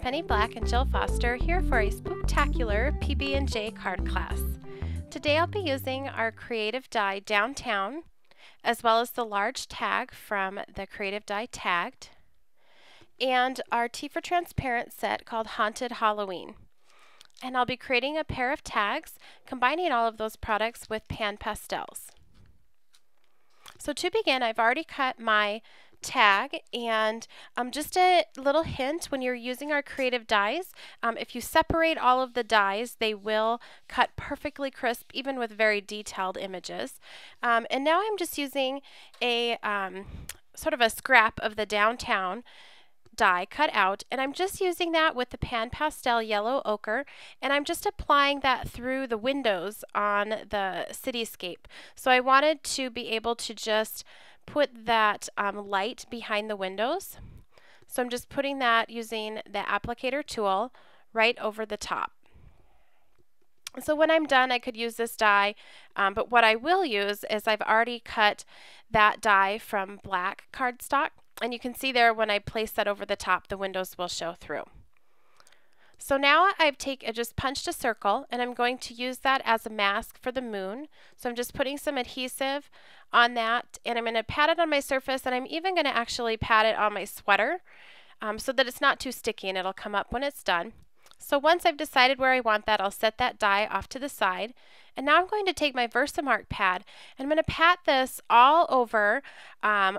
Penny Black and Jill Foster here for a Spooktacular PB&J card class. Today I'll be using our creative die Downtown, as well as the large tag from the creative die Tagged, and our T for Transparent set called Haunted Halloween. And I'll be creating a pair of tags, combining all of those products with pan pastels. So to begin, I've already cut my tag, and just a little hint, when you're using our creative dies, if you separate all of the dies, they will cut perfectly crisp, even with very detailed images. And now I'm just using a sort of a scrap of the Downtown die cut out, and I'm just using that with the pan pastel yellow ochre, and I'm just applying that through the windows on the cityscape. So I wanted to be able to just put that light behind the windows. So I'm just putting that using the applicator tool right over the top. So when I'm done, I could use this die, but what I will use is I've already cut that die from black cardstock. And you can see there when I place that over the top, the windows will show through. So now I've just punched a circle, and I'm going to use that as a mask for the moon. So I'm just putting some adhesive on that, and I'm going to pat it on my surface, and I'm even going to actually pat it on my sweater so that it's not too sticky and it'll come up when it's done. So once I've decided where I want that, I'll set that die off to the side. And now I'm going to take my Versamark pad, and I'm going to pat this all over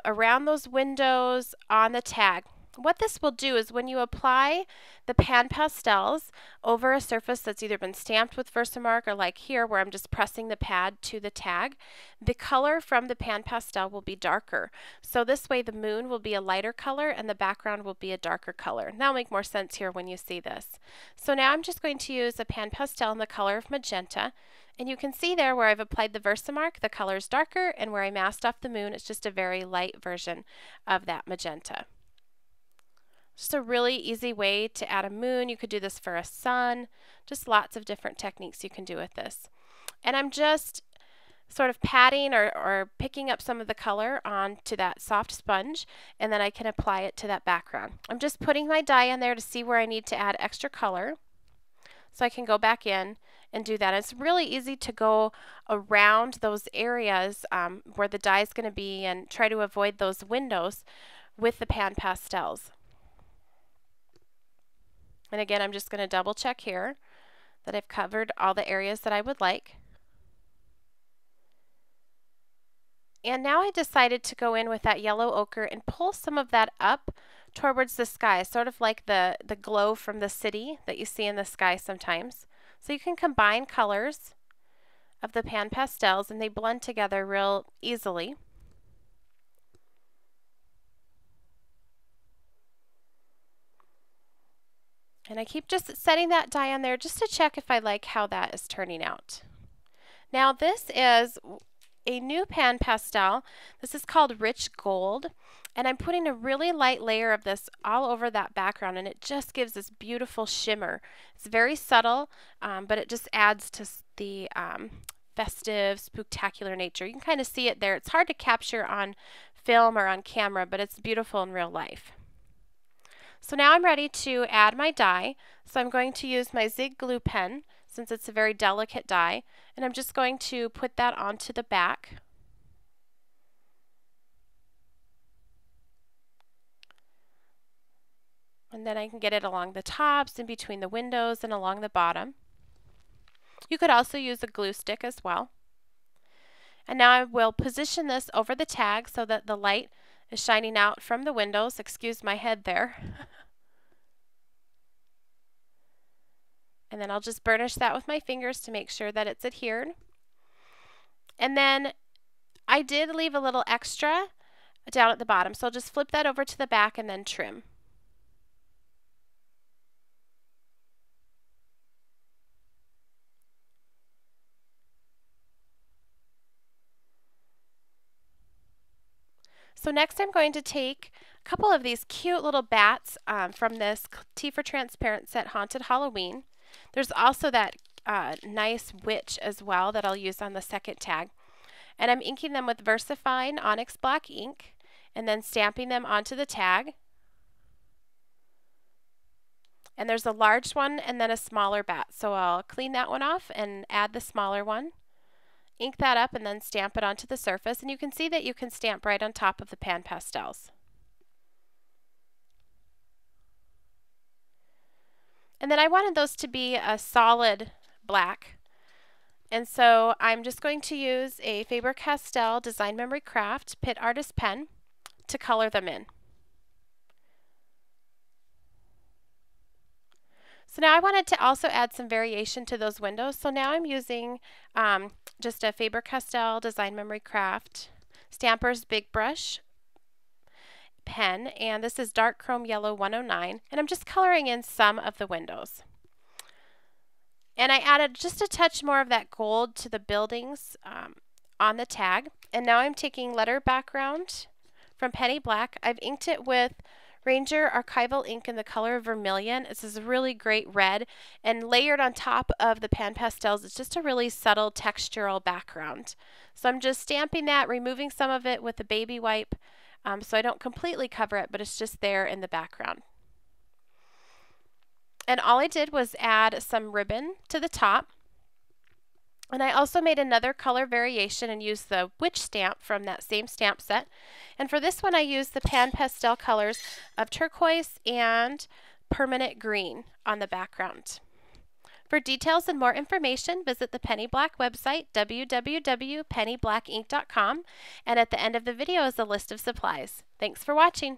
around those windows on the tag. What this will do is when you apply the pan pastels over a surface that's either been stamped with Versamark, or like here where I'm just pressing the pad to the tag, the color from the pan pastel will be darker. So this way the moon will be a lighter color and the background will be a darker color. That'll make more sense here when you see this. So now I'm just going to use a pan pastel in the color of magenta. And you can see there where I've applied the Versamark, the color is darker, and where I masked off the moon, it's just a very light version of that magenta. Just a really easy way to add a moon. You could do this for a sun. Just lots of different techniques you can do with this. And I'm just sort of patting or picking up some of the color onto that soft sponge, and then I can apply it to that background. I'm just putting my die in there to see where I need to add extra color, so I can go back in and do that. It's really easy to go around those areas where the die is going to be and try to avoid those windows with the pan pastels. And again, I'm just going to double check here that I've covered all the areas that I would like. And now I decided to go in with that yellow ochre and pull some of that up towards the sky, sort of like the glow from the city that you see in the sky sometimes. So you can combine colors of the pan pastels and they blend together real easily. And I keep just setting that die on there just to check if I like how that is turning out. Now this is a new pan pastel. This is called Rich Gold, and I'm putting a really light layer of this all over that background, and it just gives this beautiful shimmer. It's very subtle, but it just adds to the festive, spooktacular nature. You can kind of see it there. It's hard to capture on film or on camera, but it's beautiful in real life. So now I'm ready to add my die. So I'm going to use my Zig glue pen, since it's a very delicate die, and I'm just going to put that onto the back. And then I can get it along the tops, in between the windows, and along the bottom. You could also use a glue stick as well. And now I will position this over the tag so that the light is shining out from the windows. Excuse my head there. And then I'll just burnish that with my fingers to make sure that it's adhered. And then I did leave a little extra down at the bottom, so I'll just flip that over to the back and then trim. So next I'm going to take a couple of these cute little bats from this T for Transparent set Haunted Halloween. There's also that nice witch as well that I'll use on the second tag. And I'm inking them with VersaFine Onyx Black ink and then stamping them onto the tag. And there's a large one and then a smaller bat. So I'll clean that one off and add the smaller one. Ink that up and then stamp it onto the surface. And you can see that you can stamp right on top of the pan pastels. And then I wanted those to be a solid black. And so I'm just going to use a Faber-Castell Design Memory Craft Pitt Artist pen to color them in. So now I wanted to also add some variation to those windows. So now I'm using just a Faber-Castell Design Memory Craft Stampers Big Brush pen, and this is dark chrome yellow 109, and I'm just coloring in some of the windows. And I added just a touch more of that gold to the buildings on the tag. And now I'm taking letter background from Penny Black. I've inked it with Ranger Archival ink in the color of vermilion. This is a really great red, and layered on top of the pan pastels, it's just a really subtle textural background. So I'm just stamping that, removing some of it with a baby wipe so I don't completely cover it, but it's just there in the background. And all I did was add some ribbon to the top. And I also made another color variation and used the witch stamp from that same stamp set. And for this one I used the pan pastel colors of turquoise and permanent green on the background. For details and more information, visit the Penny Black website, www.pennyblackink.com, and at the end of the video is a list of supplies. Thanks for watching.